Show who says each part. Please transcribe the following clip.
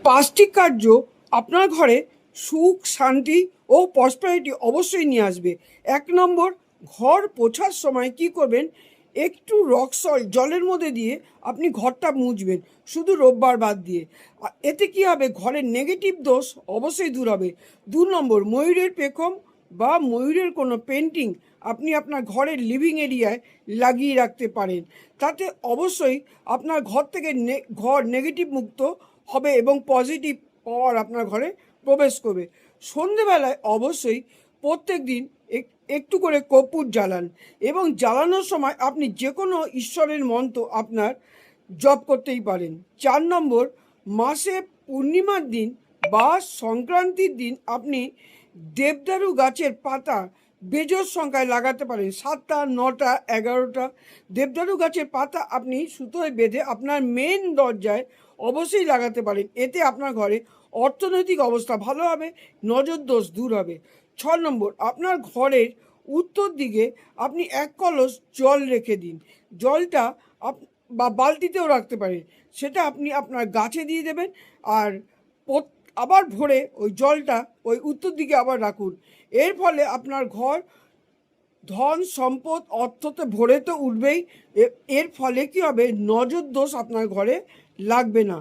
Speaker 1: পাঁচটি কার্য আপনার ঘরে সুখ, শান্তি ও প্রসপারিটি অবশ্যই নিয়ে আসবে। 1 নম্বর, ঘর পোছার সময় কি করবেন, একটু রক সল্ট জলের মধ্যে দিয়ে আপনি ঘরটা মুছবেন, শুধু রোববার বাদ দিয়ে। এতে কি হবে, ঘরের নেগেটিভ দোষ অবশ্যই দূর হবে। 2 নম্বর, ময়ূরের পেখম বা ময়ূরের কোনো পেন্টিং আপনি আপনার ঘরের লিভিং এরিয়ায় লাগিয়ে রাখতে পারেন। তাতে অবশ্যই আপনার ঘর থেকে ঘর নেগেটিভ মুক্ত হবে এবং পজিটিভ পাওয়ার আপনার ঘরে প্রবেশ করবে। সন্ধেবেলায় অবশ্যই প্রত্যেক দিন একটু করে কর্পূর জ্বালান এবং জ্বালানোর সময় আপনি যে কোনো ঈশ্বরের মন্ত্র আপনার জপ করতেই পারেন। 4 নম্বর, মাসে পূর্ণিমার দিন বা সংক্রান্তির দিন আপনি দেবদারু গাছের পাতা বেজোড় সংখ্যায় লাগাতে পারেন। 7টা, 9টা, 11টা দেবদারু গাছের পাতা আপনি সুতোয় বেঁধে আপনার মেন দরজায় অবশ্যই লাগাতে পারেন। এতে আপনার ঘরে অর্থনৈতিক অবস্থা ভালো হবে, নজর দোষ দূর হবে। 6 নম্বর, আপনার ঘরের উত্তর দিকে আপনি 1 কলস জল রেখে দিন। জলটা বা বালতিতেও রাখতে পারেন, সেটা আপনি আপনার গাছে দিয়ে দেবেন। আর আবার ভরে ওই জলটা ওই উত্তর দিকে আবার রাখুন। এর ফলে আপনার ঘর ধন সম্পদ অর্থতে ভরে তো উঠবেই, এর ফলে কি হবে, নজর দোষ আপনার ঘরে লাগবে না।